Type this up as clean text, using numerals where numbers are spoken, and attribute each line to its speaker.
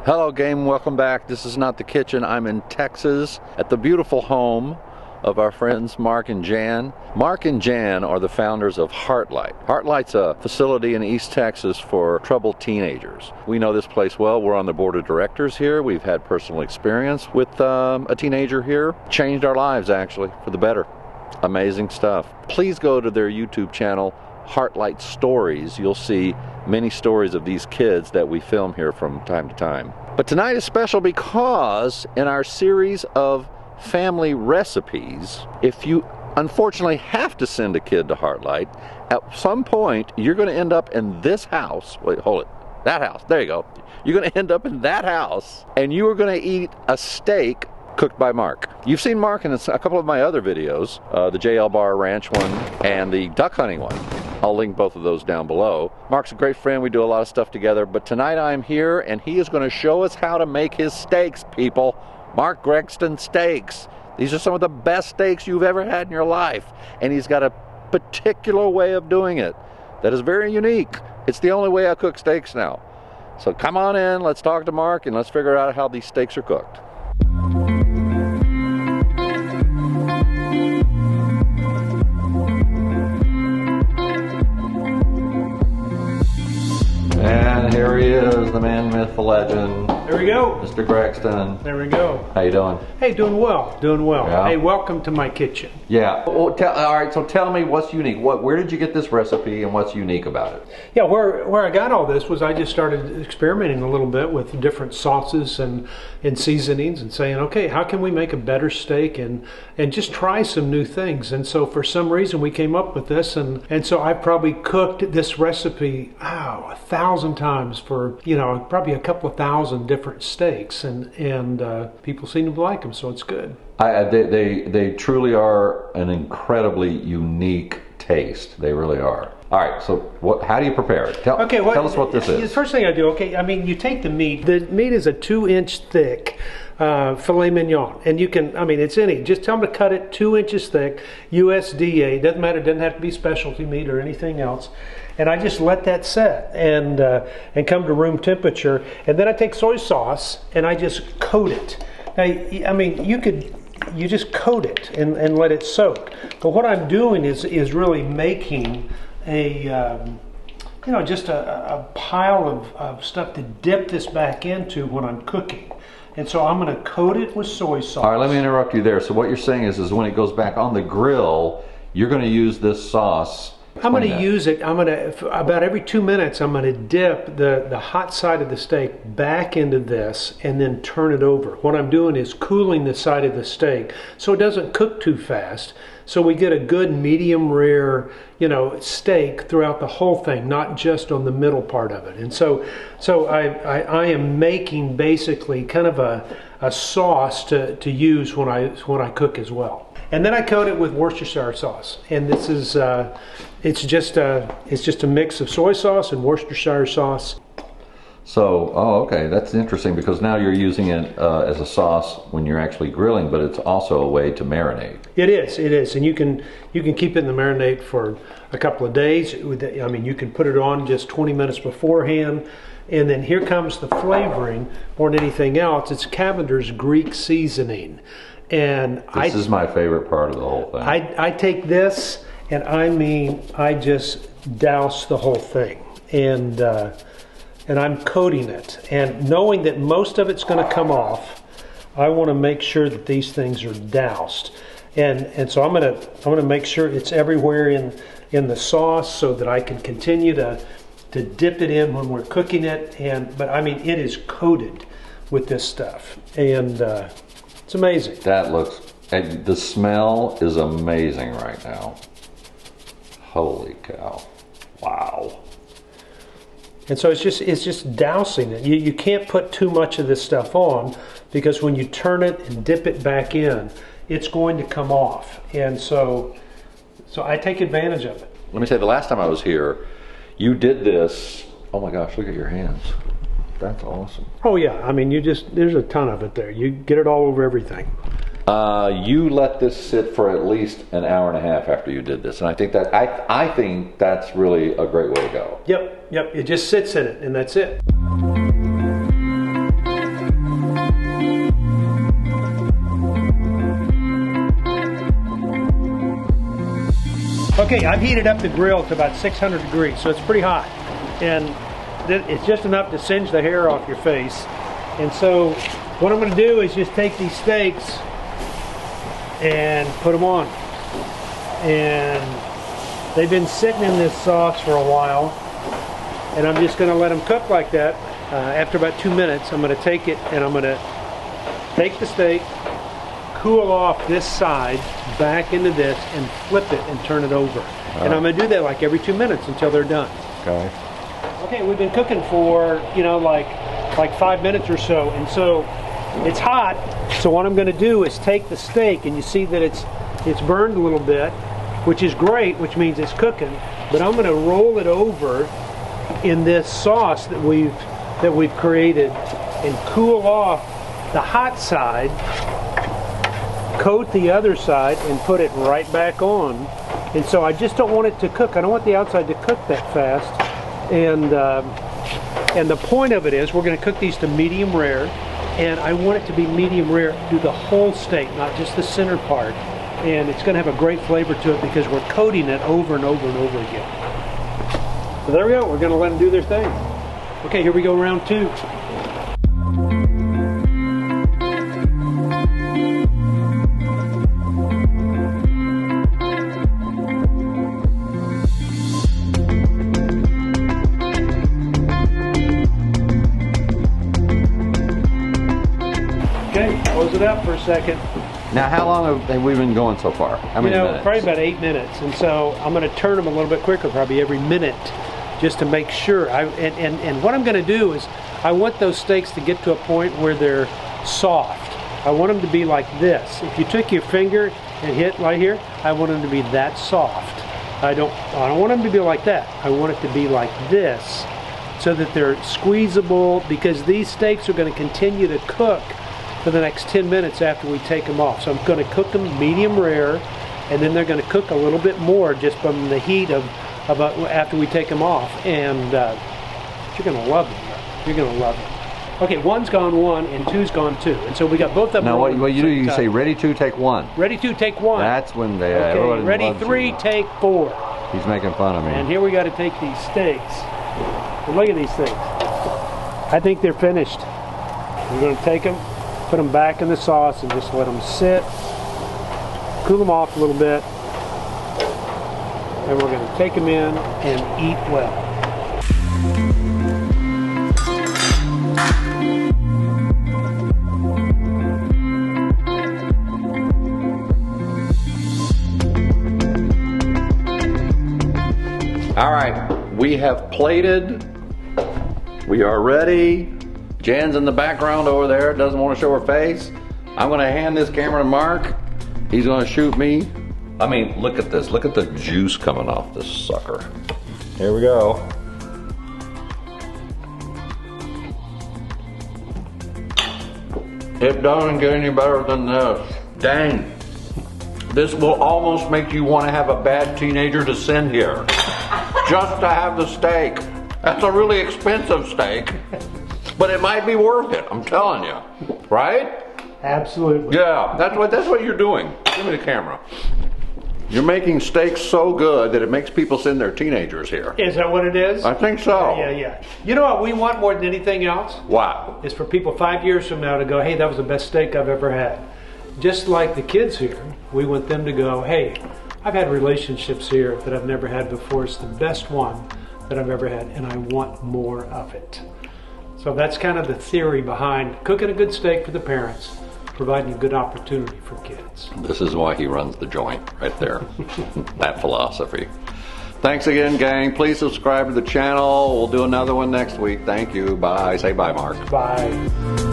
Speaker 1: Hello game, welcome back. This is not the kitchen. I'm in Texas at the beautiful home of our friends Mark and Jan. Mark and Jan are the founders of Heartlight. Heartlight's a facility in East Texas for troubled teenagers. We know this place well. We're on the board of directors here. We've had personal experience with a teenager here. Changed our lives actually for the better. Amazing stuff. Please go to their YouTube channel, Heartlight Stories. You'll see many stories of these kids that we film here from time to time. But tonight is special because in our series of family recipes, if you unfortunately have to send a kid to Heartlight, at some point you're going to end up in this house. Wait, hold it. That house. There you go. You're going to end up in that house and you are going to eat a steak cooked by Mark. You've seen Mark in a couple of my other videos, the JL Bar Ranch one and the duck hunting one. I'll link both of those down below. Mark's a great friend. We do a lot of stuff together, but tonight I'm here and he is going to show us how to make his steaks, people. Mark Gregston'S steaks. These are some of the best steaks you've ever had in your life. And he's got a particular way of doing it that is very unique. It's the only way I cook steaks now. So come on in, let's talk to Mark and let's figure out how these steaks are cooked. And here he is, the man, myth, the legend.
Speaker 2: There we go.
Speaker 1: Mr. Gregston.
Speaker 2: There we go.
Speaker 1: How you doing?
Speaker 2: Hey, doing well, doing well.
Speaker 1: Yeah.
Speaker 2: Hey, welcome to my kitchen.
Speaker 1: Yeah. Well, all right, so tell me what's unique. Where did you get this recipe and what's unique about it?
Speaker 2: Yeah, where I got all this was I just started experimenting a little bit with different sauces and seasonings and saying, okay, how can we make a better steak and just try some new things. And so for some reason we came up with this and so I probably cooked this recipe, 1,000 times for, probably a couple of thousand different steaks and people seem to like them, so it's good.
Speaker 1: They truly are an incredibly unique taste. They really are. All right, so how do you prepare it? Tell us what this is.
Speaker 2: The first thing I do, you take the meat. The meat is a 2-inch thick filet mignon, and you can, just tell them to cut it 2 inches thick, USDA, doesn't matter, it doesn't have to be specialty meat or anything else. And I just let that set and come to room temperature, and then I take soy sauce and I just coat it. Now, you just coat it and let it soak. But what I'm doing is really making just a pile of stuff to dip this back into when I'm cooking. And so I'm going to coat it with soy sauce.
Speaker 1: All right, let me interrupt you there. So what you're saying is when it goes back on the grill, you're going to use this sauce.
Speaker 2: I'm going to use it. About every 2 minutes, I'm going to dip the hot side of the steak back into this and then turn it over. What I'm doing is cooling the side of the steak so it doesn't cook too fast. So we get a good medium rare, steak throughout the whole thing, not just on the middle part of it. And so I am making basically kind of a sauce to use when I cook as well. And then I coat it with Worcestershire sauce, and this is it's just a mix of soy sauce and Worcestershire sauce.
Speaker 1: So, okay, that's interesting because now you're using it as a sauce when you're actually grilling, but it's also a way to marinate.
Speaker 2: It is, and you can keep it in the marinade for a couple of days. You can put it on just 20 minutes beforehand, and then here comes the flavoring more than anything else. It's Cavender's Greek seasoning. And this
Speaker 1: is my favorite part of the whole thing.
Speaker 2: I take this and I just douse the whole thing and I'm coating it, and knowing that most of it's going to come off, I want to make sure that these things are doused, and so I'm going to make sure it's everywhere in the sauce so that I can continue to dip it in when we're cooking it, but it is coated with this stuff, and it's amazing.
Speaker 1: The smell is amazing right now. Holy cow. Wow.
Speaker 2: And so it's just dousing it. You can't put too much of this stuff on because when you turn it and dip it back in, it's going to come off. And so I take advantage of it.
Speaker 1: Let me say, the last time I was here, you did this. Oh my gosh, look at your hands. That's awesome.
Speaker 2: Oh yeah, there's a ton of it there. You get it all over everything.
Speaker 1: You let this sit for at least an hour and a half after you did this, and I think that's really a great way to go.
Speaker 2: Yep. It just sits in it, and that's it. Okay, I've heated up the grill to about 600 degrees, so it's pretty hot. And it's just enough to singe the hair off your face. And so what I'm going to do is just take these steaks and put them on. And they've been sitting in this sauce for a while. And I'm just going to let them cook like that. After about 2 minutes, I'm going to take it and I'm going to take the steak, cool off this side, back into this, and flip it and turn it over. And I'm going to do that like every 2 minutes until they're done.
Speaker 1: Okay.
Speaker 2: Okay, we've been cooking for, you know, like 5 minutes or so, and so it's hot. So what I'm going to do is take the steak, and you see that it's burned a little bit, which is great, which means it's cooking. But I'm going to roll it over in this sauce that we've created, and cool off the hot side, coat the other side, and put it right back on. And so I just don't want it to cook. I don't want the outside to cook that fast. And the point of it is we're going to cook these to medium rare, and I want it to be medium rare through the whole steak, not just the center part. And it's going to have a great flavor to it because we're coating it over and over and over again. So there we go. We're going to let them do their thing. Okay, here we go, round 2. Close it up for a second.
Speaker 1: Now, how long have we been going so far? How many minutes?
Speaker 2: Probably about 8 minutes. And so I'm going to turn them a little bit quicker, probably every minute, just to make sure. And what I'm going to do is I want those steaks to get to a point where they're soft. I want them to be like this. If you took your finger and hit right here, I want them to be that soft. I don't want them to be like that. I want it to be like this, so that they're squeezable, because these steaks are going to continue to cook for the next 10 minutes after we take them off. So I'm going to cook them medium rare, and then they're going to cook a little bit more just from the heat of after we take them off. And you're going to love them. You're going to love them. Okay, 1's gone 1 and 2's gone 2, and so we got both of them.
Speaker 1: Now what you do? You say ready 2, take 1.
Speaker 2: Ready 2, take 1.
Speaker 1: That's when they.
Speaker 2: Okay, ready 3, take 4.
Speaker 1: He's making fun of me.
Speaker 2: And here we got to take these steaks. And look at these things. I think they're finished. We're going to take them, put them back in the sauce, and just let them sit, cool them off a little bit, and we're going to take them in and eat well.
Speaker 1: All right, we have plated. We are ready. Jan's in the background over there, doesn't want to show her face. I'm going to hand this camera to Mark. He's going to shoot me. I mean, look at this. Look at the juice coming off this sucker. Here we go. It doesn't get any better than this. Dang. This will almost make you want to have a bad teenager to send here. Just to have the steak. That's a really expensive steak. But it might be worth it, I'm telling you. Right?
Speaker 2: Absolutely.
Speaker 1: Yeah, that's what you're doing. Give me the camera. You're making steaks so good that it makes people send their teenagers here.
Speaker 2: Is that what it is?
Speaker 1: I think so.
Speaker 2: Yeah. You know what we want more than anything else?
Speaker 1: What?
Speaker 2: Is for people 5 years from now to go, hey, that was the best steak I've ever had. Just like the kids here, we want them to go, hey, I've had relationships here that I've never had before. It's the best one that I've ever had, and I want more of it. So that's kind of the theory behind cooking a good steak for the parents, providing a good opportunity for kids.
Speaker 1: This is why he runs the joint right there. That philosophy. Thanks again, gang. Please subscribe to the channel. We'll do another one next week. Thank you. Bye. Say bye, Mark.
Speaker 2: Bye.